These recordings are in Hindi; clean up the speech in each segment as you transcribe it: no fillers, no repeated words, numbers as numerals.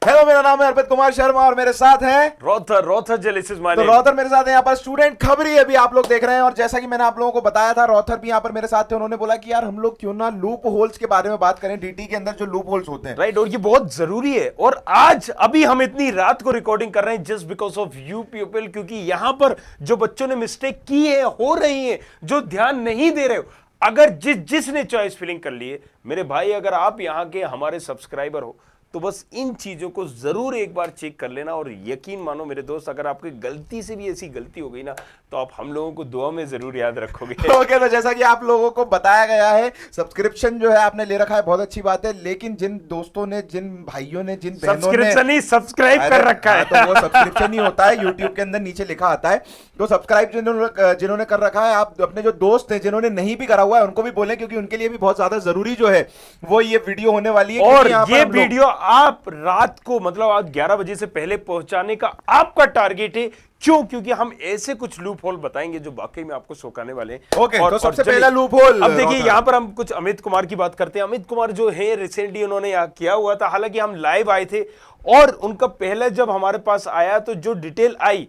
हेलो, मेरा नाम है अर्पित कुमार शर्मा और मेरे साथ हैं रोथर जेलिसिस माय नेम। रोथर मेरे साथ है यहाँ पर स्टूडेंट खबरी अभी आप लोग देख रहे हैं। और जैसा कि मैंने आप लोगों को बताया था, रोथर भी यहाँ पर मेरे साथ थे। उन्होंने बोला कि यार हम लोग क्यों ना लूप होल्स के बारे में बात करें, डीटी के अंदर जो लूप होल्स होते हैं। राइट, और ये बहुत जरूरी है। और आज अभी हम इतनी रात को रिकॉर्डिंग कर रहे हैं just because of you people, क्योंकि यहां पर जो बच्चों ने मिस्टेक की है, हो रही है, जो ध्यान नहीं दे रहे हो, अगर जिसने चॉइस फिलिंग कर ली है, मेरे भाई अगर आप यहां के हमारे सब्सक्राइबर हो तो बस इन चीजों को जरूर एक बार चेक कर लेना। और यकीन मानो मेरे दोस्त, अगर आपकी गलती से भी ऐसी गलती हो गई ना, तो आप हम लोगों को दुआ में जरूर याद रखोगे। ओके, तो जैसा कि आप लोगों को बताया गया है, सब्सक्रिप्शन जो है आपने ले रखा है, बहुत अच्छी बात है। लेकिन जिन दोस्तों ने, जिन भाइयों ने, जिन बहनों ने सब्सक्रिप्शन ही सब्सक्राइब कर रखा है, तो वो सब्सक्रिप्शन ही होता है। यूट्यूब के अंदर नीचे लिखा आता है। तो सब्सक्राइब जिन्होंने कर रखा है, आप अपने जो दोस्त हैं जिन्होंने नहीं भी करा हुआ है उनको भी बोलें, क्योंकि उनके लिए भी बहुत ज्यादा जरूरी जो है वो ये वीडियो होने वाली है। और ये वीडियो आप रात को, मतलब आज 11 बजे से पहले पहुंचाने का आपका टारगेट है। क्यों? क्योंकि हम ऐसे कुछ लूप होल बताएंगे जो वाकई में आपको चौंकाने वाले हैं। ओके, तो सबसे पहला लूप होल, अब देखिए यहां पर हम कुछ अमित कुमार की बात करते हैं। अमित कुमार जो है, रिसेंटली उन्होंने यहाँ किया हुआ था, हालांकि हम लाइव आए थे और उनका पहले जब हमारे पास आया तो जो डिटेल आई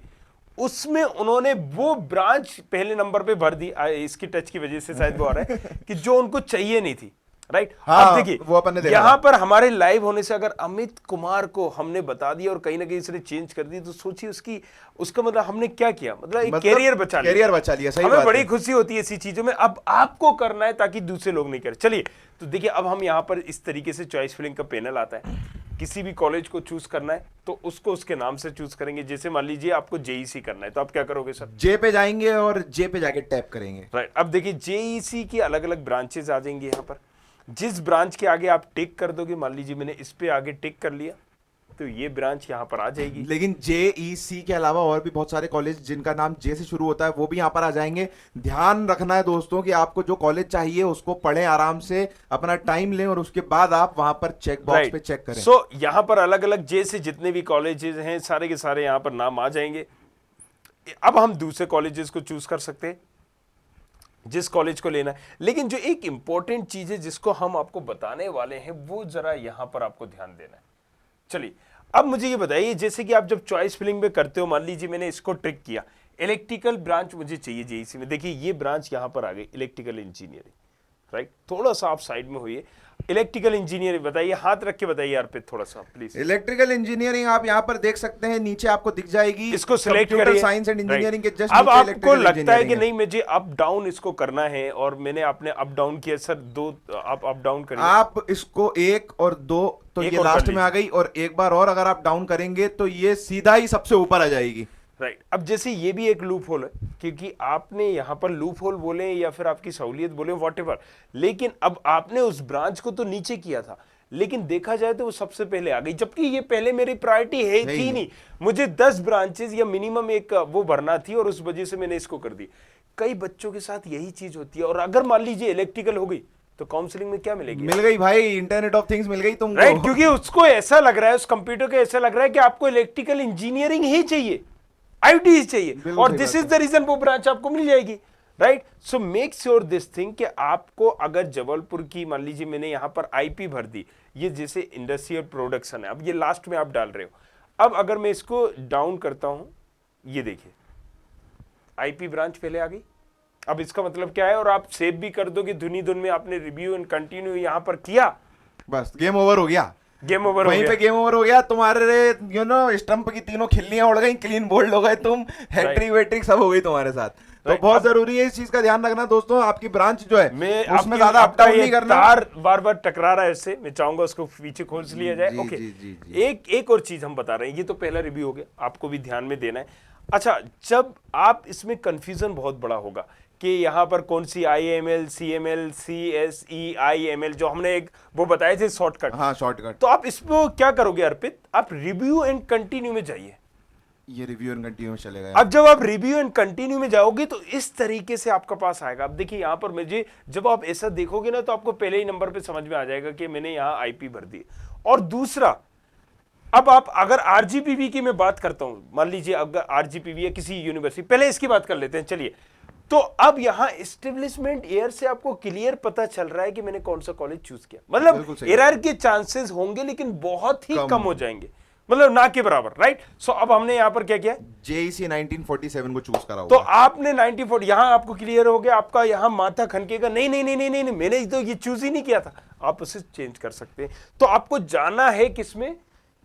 उसमें उन्होंने वो ब्रांच पहले नंबर पे भर दी। इसकी टच की वजह से शायद वो आ रहा है कि जो उनको चाहिए नहीं थी। राइट, हाँ, अब देखिए यहां पर हमारे लाइव होने से अगर अमित कुमार को हमने बता दिया और कहीं ना कहीं इसने चेंज कर दी, तो सोचिए उसका मतलब हमने क्या किया, मतलब एक कैरियर बचा लिया। सही हमें बात बड़ी है। खुशी होती है ऐसी चीजों में। अब आपको करना है ताकि दूसरे लोग नहीं करें। चलिए, तो देखिए अब हम यहाँ पर इस तरीके से चॉइस फिलिंग का पैनल आता है। किसी भी कॉलेज को चूज करना है तो उसको उसके नाम से चूज करेंगे। जैसे मान लीजिए आपको जेईसी करना है, तो आप क्या करोगे सर? जे पे जाएंगे और जे पे जाके टैप करेंगे। राइट, अब देखिए जेईसी की अलग अलग ब्रांचेस आ जाएंगी। यहाँ पर जिस ब्रांच के आगे आप टिक कर दोगे, मान लीजिए मैंने इस पे आगे टिक कर लिया, तो ये ब्रांच यहाँ पर आ जाएगी। लेकिन जेईसी के अलावा और भी बहुत सारे कॉलेज जिनका नाम जे से शुरू होता है वो भी यहाँ पर आ जाएंगे। ध्यान रखना है दोस्तों कि आपको जो कॉलेज चाहिए उसको पढ़ें आराम से, अपना टाइम लें और उसके बाद आप वहां पर चेक बॉक्स पे चेक करें। सो यहाँ पर अलग अलग जे से जितने भी कॉलेजेस हैं, सारे के सारे यहाँ पर नाम आ जाएंगे। अब हम दूसरे कॉलेजेस को चूज कर सकते हैं जिस कॉलेज को लेना है। लेकिन जो एक इंपॉर्टेंट चीज है जिसको हम आपको बताने वाले हैं, वो जरा यहां पर आपको ध्यान देना है। चलिए, अब मुझे ये बताइए, जैसे कि आप जब चॉइस फिलिंग में करते हो, मान लीजिए मैंने इसको ट्रिक किया, इलेक्ट्रिकल ब्रांच मुझे चाहिए जेईसी में। देखिए ये ब्रांच यहां पर आ गई, इलेक्ट्रिकल इंजीनियरिंग। राइट, थोड़ा सा आप साइड में होइए। इलेक्ट्रिकल इंजीनियरिंग बताइए, हाथ रख के बताइए यार पे थोड़ा सा प्लीज। इलेक्ट्रिकल इंजीनियरिंग आप यहाँ पर देख सकते हैं, नीचे आपको दिख जाएगी। इसको सिलेक्ट करिए, साइंस एंड इंजीनियरिंग के जस्ट अब आपको लगता है कि नहीं मुझे अप डाउन इसको करना है, और मैंने आपने अप डाउन किया सर, दो आप अप डाउन करिए। आप इसको 1 और 2 तो ये लास्ट में आ गई, और एक बार और अगर आप डाउन करेंगे तो ये सीधा ही सबसे ऊपर आ जाएगी। राइट, अब जैसे ये भी एक लूप होल है, क्योंकि आपने यहां पर लूप होल बोले या फिर आपकी सहूलियत बोले, व्हाटएवर, लेकिन अब आपने उस ब्रांच को तो नीचे किया था, लेकिन देखा जाए तो वो सबसे पहले आ गई, जबकि ये पहले मेरी प्रायोरिटी है थी नहीं। मुझे 10 ब्रांचेस या मिनिमम एक वो भरना थी, और उस वजह से मैंने इसको कर दी। कई बच्चों के साथ यही चीज होती है। और अगर मान लीजिए इलेक्ट्रिकल हो गई तो काउंसलिंग में क्या मिलेगी? मिल गई भाई, इंटरनेट ऑफ थिंग्स मिल गई तुमको। राइट, क्योंकि उसको ऐसा लग रहा है, उस कंप्यूटर को ऐसा लग रहा है कि आपको इलेक्ट्रिकल इंजीनियरिंग ही चाहिए, आईटी ही चाहिए, और दिस इज द रीजन वो ब्रांच आपको मिल जाएगी। Right, so make sure this thing कि आपको अगर जबलपुर की, मान लीजिए मैंने यहां पर आईपी भर दी, ये जैसे इंडस्ट्रियल प्रोडक्शन है, अब ये लास्ट में आप डाल रहे हो। अब अगर मैं इसको डाउन करता हूं, ये देखिए आईपी ब्रांच पहले आ गई। अब इसका मतलब क्या है, और आप सेव भी कर दोगे धुनी धुन में, आपने रिव्यू एंड कंटिन्यू यहां पर किया, बस गेम ओवर हो गया। गेम ओवर वहीं पे गेम ओवर हो गया। तुम्हारे स्टंप की तीनों खिल्लियां उड़ गई, क्लीन बोल्ड हो गए तुम, हैट्रिक वेट्रिक सब हो गई तुम्हारे साथ। तो बहुत जरूरी है इस चीज का ध्यान रखना दोस्तों। आपकी ब्रांच जो है उसमें ज्यादा अप डाउन नहीं करना। तार बार बार टकरा रहा है इससे, मैं चाहूंगा उसको पीछे खोल लिया जाए। ओके, एक और चीज हम बता रहे हैं, ये तो पहला रिव्यू हो गया, आपको भी ध्यान में देना है। अच्छा, जब आप इसमें कंफ्यूजन बहुत बड़ा होगा कि यहाँ पर कौन सी IML, CML, CSE, IML जो हमने एक वो बताए थे शॉर्टकट, हाँ शॉर्टकट, तो आप इसमें क्या करोगे अर्पित? आप रिव्यू एंड कंटिन्यू में जाइए। ये रिव्यू एंड कंटिन्यू चलेगा। अब जब आप रिव्यू एंड कंटिन्यू में जाओगे तो इस तरीके से आपका पास आएगा। अब देखिए यहाँ पर मुझे, जब आप ऐसा देखोगे ना, तो आपको पहले ही नंबर पे समझ में आ जाएगा कि मैंने यहाँ आईपी भर दी। और दूसरा, अब आप अगर आरजीपीवी की मैं बात करता हूं, मान लीजिए अगर आरजीपीवी है किसी यूनिवर्सिटी, पहले इसकी बात कर लेते हैं चलिए। तो अब यहां एस्टेब्लिशमेंट ईयर से आपको क्लियर पता चल रहा है कि मैंने कौन सा कॉलेज चूज किया, मतलब एरर के चांसेस होंगे लेकिन बहुत ही कम हो जाएंगे। मतलब ना के बराबर, राइट। सो अब हमने यहां पर क्या किया, जेईसी 1947 को चूज करा तो होगा। आपने 94 यहां आपको क्लियर हो गया, आपका यहां माथा खनकेगा, नहीं नहीं नहीं नहीं नहीं, नहीं मैंने तो ये चूज ही नहीं किया था, आप उसे चेंज कर सकते हैं। तो आपको जाना है किसमें,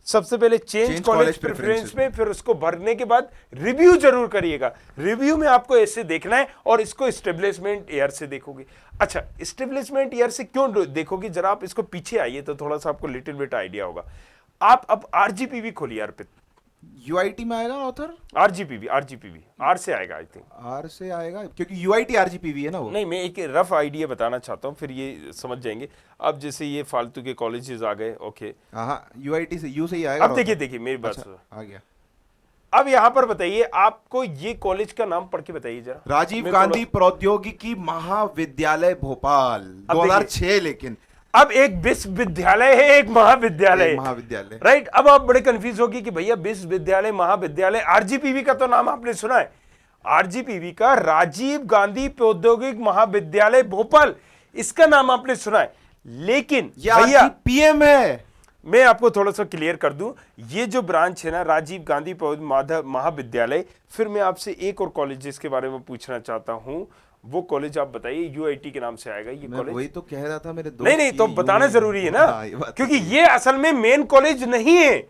सबसे पहले चेंज कॉलेज प्रेफरेंस में, फिर उसको भरने के बाद रिव्यू जरूर करिएगा। रिव्यू में आपको ऐसे देखना है और इसको एस्टेब्लिशमेंट ईयर से देखोगे। अच्छा, एस्टेब्लिशमेंट ईयर से क्यों देखोगे, जरा आप इसको पीछे आइए तो थोड़ा सा आपको लिटिल बिट आइडिया होगा। आप अब आरजीपीवी खोलिए अर्पित, यूआईटी में आएगा ऑथर, आरजीपीवी आर से आएगा आई थिंक, आर से आएगा क्योंकि यूआईटी आरजीपीवी है ना वो। नहीं मैं एक रफ आइडिया बताना चाहता हूँ, फिर ये समझ जाएंगे। अब जैसे ये फालतू के कॉलेजेस आ गए, ओके, हाँ यूआईटी से, यू से ही आएगा। अब देखिए देखिए मेरी बात अच्छा, सुनो, आ गया। अब यहाँ पर बताइए आपको ये कॉलेज का नाम पढ़ के बताइए जरा। राजीव मैं गांधी प्रौद्योगिकी महाविद्यालय भोपाल, अब 2006। लेकिन अब एक विश्वविद्यालय है, एक महाविद्यालय है, महाविद्यालय, राइट। अब आप बड़े कंफ्यूज होगी कि भैया विश्वविद्यालय महाविद्यालय, आरजीपीवी का तो नाम आपने सुना है, आरजीपीवी का राजीव गांधी प्रौद्योगिक महाविद्यालय भोपाल, इसका नाम आपने सुना है। लेकिन भैया पीएम है, मैं आपको थोड़ा सा क्लियर कर दूं, ये जो ब्रांच है ना राजीव गांधी महाविद्यालय, फिर मैं आपसे एक और कॉलेज के बारे में पूछना चाहता हूं, वो कॉलेज आप बताइए, यूआईटी के नाम से आएगा ये कॉलेज। वही तो कह रहा था मेरे दोस्त, नहीं नहीं, तो बताना जरूरी है ना, क्योंकि ये असल में मेन कॉलेज नहीं है,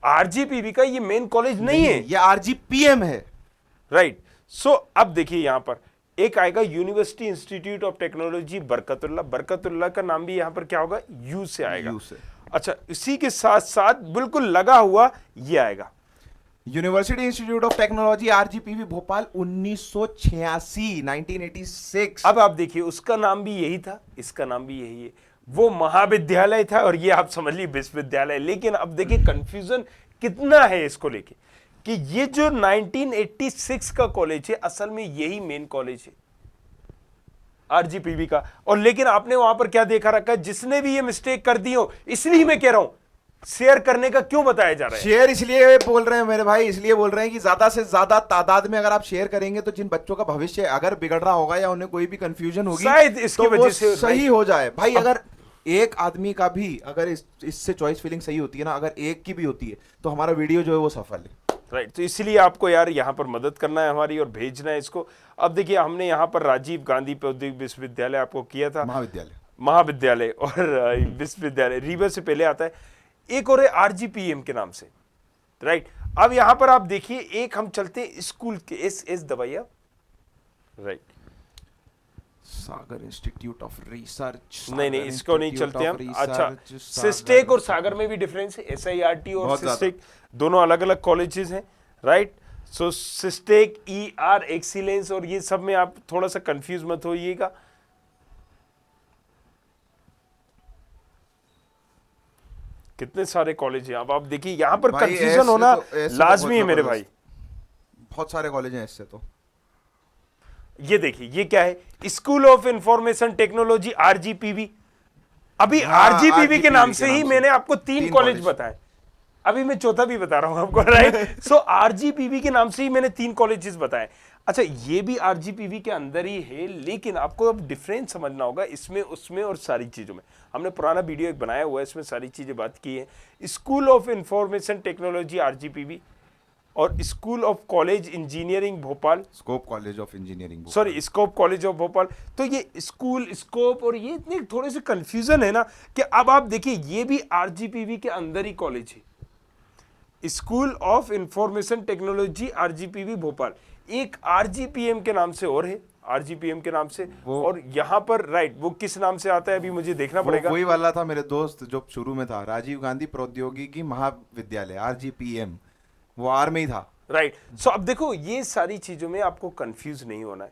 आरजीपीवी का ये मेन कॉलेज नहीं है, ये आरजीपीएम है, राइट। सो अब देखिए यहां पर एक आएगा university institute of technology Barkatullah, Barkatullah का नाम भी यहां पर क्या होगा, यू से आएगा, यू से। अच्छा, इसी के साथ साथ बिल्कुल लगा हुआ ये आएगा, university institute of technology RGPV Bhopal 1986, 1986। अब आप देखिए उसका नाम भी यही था, इसका नाम भी यही है, वो महाविद्यालय था और ये आप समझ लीजिए विश्वविद्यालय। लेकिन अब देखिए कंफ्यूजन कितना है इसको लेके, कि ये जो 1986 का कॉलेज है असल में यही मेन कॉलेज है आरजीपीवी का। और लेकिन आपने वहां पर क्या देखा रखा है, जिसने भी ये मिस्टेक कर दी हो, इसलिए मैं कह रहा हूं शेयर करने का क्यों बताया जा रहा है। शेयर इसलिए बोल रहे हैं मेरे भाई, इसलिए बोल रहे हैं कि ज्यादा से ज्यादा तादाद में अगर आप शेयर करेंगे तो जिन बच्चों का भविष्य अगर बिगड़ रहा होगा या उन्हें कोई भी कंफ्यूजन होगी शायद इसकी तो वजह से सही हो जाए भाई। अगर एक आदमी का भी अगर इससे चॉइस फीलिंग सही होती है ना, अगर एक की भी होती है तो हमारा वीडियो जो है वो सफल है, राइट। तो इसलिए आपको यार यहाँ पर मदद करना है हमारी और भेजना है इसको। अब देखिए हमने यहाँ पर राजीव गांधी प्रौद्योगिक विश्वविद्यालय आपको किया था, महाविद्यालय और विश्वविद्यालय रीवा से पहले आता है, एक और है आरजीपीएम के नाम से, राइट। अब यहाँ पर आप देखिए एक हम चलते हैं स्कूल के, एस दबाइए, right, Sagar institute of research, नहीं नहीं इसको नहीं चलते हम। अच्छा, सिस्टेक और सागर में भी डिफरेंस है, SIRT और सिस्टेक दोनों अलग अलग कॉलेजेस हैं, राइट। सो सिस्टेक ER एक्सीलेंस और ये सब में आप थोड़ा सा कंफ्यूज मत होइएगा। कितने सारे कॉलेज हैं, अब आप देखिए यहाँ पर कंफ्यूजन होना लाजमी है मेरे भाई, बहुत सारे कॉलेज हैं इससे। तो ये देखिए ये क्या है, School of Information Technology RGPV, अभी आरजीपीवी के नाम से ही मैंने आपको 3 कॉलेज बताए, अभी मैं चौथा भी बता रहा हूं आपको, राइट। सो आरजीपीवी के नाम से ही मैंने 3 कॉलेजेस बताए। अच्छा, ये भी आरजीपीवी के अंदर ही है, लेकिन आपको अब डिफरेंस समझना होगा इसमें उसमें और सारी चीजों में। हमने पुराना वीडियो एक बनाया हुआ है, इसमें सारी चीजें बात की है। School of Information Technology RGPV और school of college engineering Bhopal, Scope College of Engineering, sorry Scope College of Bhopal. तो ये स्कूल स्कोप और ये इतने थोड़े से कंफ्यूजन है ना, कि अब आप देखिए ये भी आरजीपीवी के अंदर ही कॉलेज है, School of Information Technology RGPV Bhopal, एक आरजीपीएम के नाम से और है, आरजीपीएम के नाम से, और यहां पर राइट वो किस नाम से आता है अभी मुझे देखना पड़ेगा। वही वाला था मेरे दोस्त जो शुरू में था, राजीव गांधी प्रौद्योगिकी महाविद्यालय आरजीपीएम, वो आर में ही था, राइट। सो अब देखो ये सारी चीजों में आपको कंफ्यूज नहीं होना है।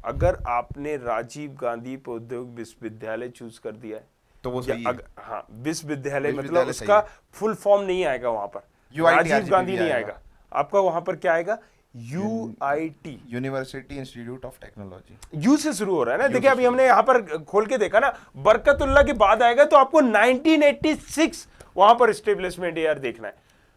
अगर आपने राजीव गांधी प्रौद्योगिक विश्वविद्यालय चूज कर दिया है तो वो सही है। हाँ, विश्वविद्यालय मतलब उसका फुल फॉर्म नहीं आएगा वहां पर, राजीव गांधी नहीं आएगा, आपका वहां पर क्या आएगा, UIT, university institute of technology, you से शुरू हो रहा है ना। देखिए अभी हमने यहाँ पर खोल के देखा ना, बरकतुल्ला के बाद आएगा तो आपको 1986 वहां पर एस्टेब्लिशमेंट ईयर देखना है।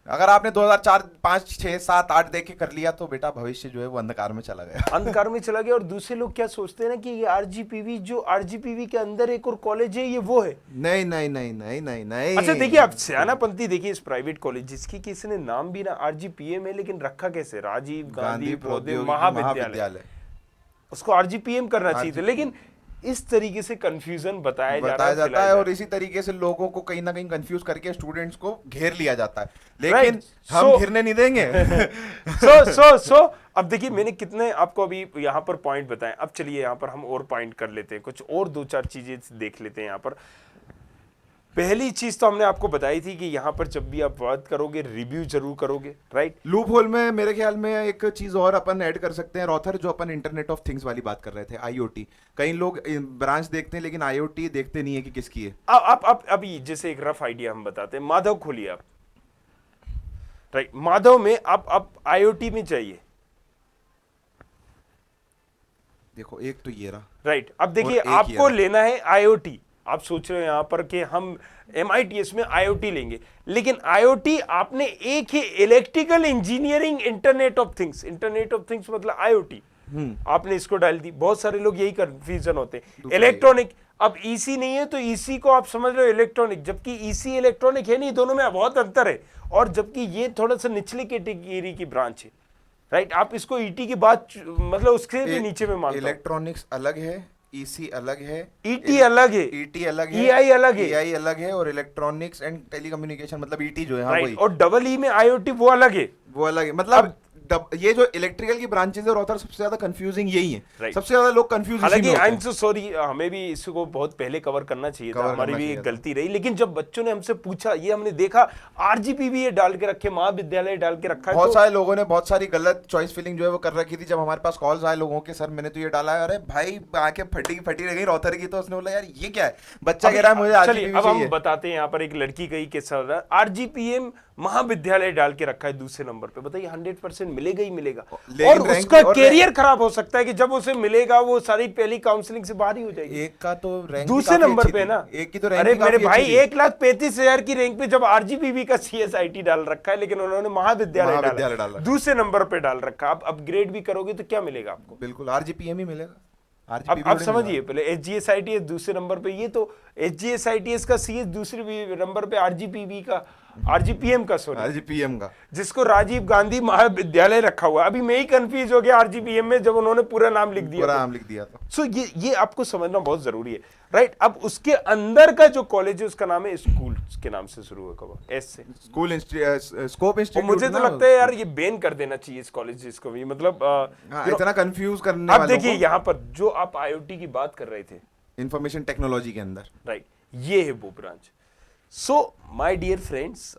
अगर आपने 2004 5 6 7 8 देख के कर लिया तो बेटा भविष्य जो है वो अंधकार में चला गया। अंधकार में चला गया। और दूसरे लोग क्या सोचते हैं ना कि ये आरजीपीवी, जो आरजीपीवी के अंदर एक और कॉलेज है, ये वो है। नहीं नहीं नहीं नहीं नहीं नहीं। अच्छा देखिए, आप सियानापंथी देखिए इस प्राइवेट कॉलेजेस की, किसी ने नाम भी ना आरजीपीएम है, लेकिन रखा कैसे, राजीव गांधी प्रौद्योगिकी महाविद्यालय। उसको आरजीपीएम करना चाहिए था, लेकिन इस तरीके से कंफ्यूजन बताया जाता है और इसी तरीके से लोगों को कहीं ना कहीं कंफ्यूज करके स्टूडेंट्स को घेर लिया जाता है, लेकिन हम घिरने नहीं देंगे। सो अब देखिए, मैंने कितने आपको अभी यहाँ पर पॉइंट बताए। अब चलिए यहाँ पर हम और पॉइंट कर लेते हैं, कुछ और 2-4 चीजें देख लेते हैं यहाँ पर। पहली चीज तो हमने आपको बताई थी कि यहाँ पर जब भी आप बात करोगे रिव्यू जरूर करोगे, राइट। लूप होल में मेरे ख्याल में एक चीज और अपन ऐड कर सकते हैं रॉथर, जो अपन इंटरनेट ऑफ थिंग्स वाली बात कर रहे थे, आईओटी। कई लोग ब्रांच देखते हैं लेकिन आईओटी देखते नहीं है कि किसकी है। आप अभी जैसे एक रफ आइडिया हम बताते हैं, माधव खोलिए आप, राइट। माधव में आप आईओटी में चाहिए, देखो एक तो ये रहा, राइट। अब देखिए आपको लेना है आईओटी। आप सोच रहे हो यहां पर कि हम MITS में आईओटी लेंगे, लेकिन आईओटी आपने एक ही electrical engineering internet of things, internet of things मतलब आईओटी, आपने इसको डाल दी। बहुत सारे लोग यही कंफ्यूजन होते हैं। इलेक्ट्रॉनिक, अब ईसी नहीं है तो ईसी को आप समझ रहे हो इलेक्ट्रॉनिक, जबकि ईसी इलेक्ट्रॉनिक है नहीं, दोनों में बहुत अंतर है। और जबकि ये थोड़ा सा निचले कैटेगरी की ब्रांच है, राइट। आप इसको ईटी की बात मतलब उसके भी नीचे में मानते हो। इलेक्ट्रॉनिक्स अलग है, ईसी अलग है, ईटी अलग है, ईटी अलग है, ईआई अलग है, ईआई अलग है, और इलेक्ट्रॉनिक्स एंड टेलीकम्युनिकेशन मतलब ईटी जो है, हाँ वही। और डबल ई में आईओटी वो अलग है, वो अलग है। मतलब ये जो इलेक्ट्रिकल की ब्रांचेस है रॉथर, सबसे ज्यादा कंफ्यूजिंग यही है, सबसे ज्यादा लोग कंफ्यूज। हालांकि आई एम सो सॉरी, हमें भी इसको बहुत पहले कवर करना चाहिए था, हमारी भी एक गलती रही। लेकिन जब बच्चों ने हमसे पूछा, ये हमने देखा आरजीपीवी ये डाल के रखे, महाविद्यालय डाल के रखा है, बहुत सारे लोगों ने बहुत सारी गलत चॉइस फिलिंग जो है वो कर रखी थी। जब हमारे पास कॉल्स आए लोगों के, सर मैंने तो ये डाला है, अरे भाई आंखें फटी रह गई रॉथर की। तो उसने बोला यार ये क्या है, बच्चा कह रहा है मुझे आरजीपीवी चाहिए। अब हम बताते हैं, यहाँ पर एक लड़की गई के साथ आरजीपीएम महाविद्यालय डाल के रखा है दूसरे नंबर पे। बताइए 100% मिलेगा ही मिलेगा, और उसका कैरियर खराब हो सकता है कि जब उसे मिलेगा वो सारी पहली काउंसलिंग से बाहर ही हो जाएगी। एक का तो रैंक दूसरे नंबर पे ना, एक की तो रैंक, अरे मेरे भाई 1,35,000 की रैंक पे जब आरजीपीवी का CSIT डाल रखा है, लेकिन उन्होंने महाविद्यालय डाला, दूसरे नंबर पे डाल रखा। अब अपग्रेड भी करोगे तो क्या मिलेगा आपको? बिल्कुल आरजीपीएम ही मिलेगा। अब समझिए, पहले SGSITS दूसरे नंबर पे, ये तो SGSITS का CS दूसरे नंबर पे, आरजीपीवी का, आरजीपीएम का, सॉरी आरजीपीएम का, जिसको राजीव गांधी महाविद्यालय रखा हुआ। अभी मैं ही कंफ्यूज हो गया आरजीपीएम में जब उन्होंने पूरा नाम लिख दिया था। सो ये आपको समझना बहुत जरूरी है, राइट। अब उसके अंदर का जो कॉलेज है उसका नाम है स्कूल के नाम से शुरू होगा, एस से, स्कूल स्कोप इंस्टीट्यूट। मुझे तो लगता है यार ये बैन कर देना चाहिए इस कॉलेज को भी, मतलब इतना कंफ्यूज करने वालों को। अब देखिए यहाँ पर जो आप आईओटी की बात कर रहे थे, इंफॉर्मेशन टेक्नोलॉजी के अंदर, राइट, ये है वो branch. So my dear friends,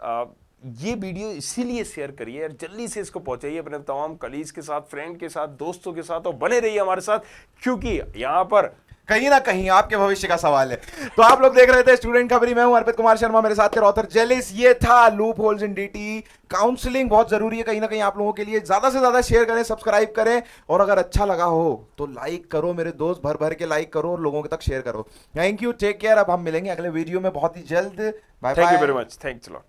ये वीडियो इसीलिए शेयर करिए यार, जल्दी से इसको पहुंचाइए अपने तमाम कलीग्स के साथ, फ्रेंड के साथ, दोस्तों के साथ, और बने रहिए हमारे साथ, क्योंकि यहाँ पर कहीं ना कहीं आपके भविष्य का सवाल है। तो आप लोग देख रहे थे स्टूडेंट खबरी, मैं हूं अर्पित कुमार शर्मा, मेरे साथ थे रॉथर जेलिस। ये था loopholes in DT. Counselling बहुत जरूरी है कहीं ना कहीं आप लोगों के लिए। ज्यादा से ज्यादा शेयर करें, सब्सक्राइब करें, और अगर अच्छा लगा हो तो लाइक करो मेरे दोस्त, भर भर के लाइक करो और लोगों तक शेयर करो। Thank you, take care. अब हम मिलेंगे अगले वीडियो में बहुत ही जल्द। Bye bye, thank you very much, thanks a lot.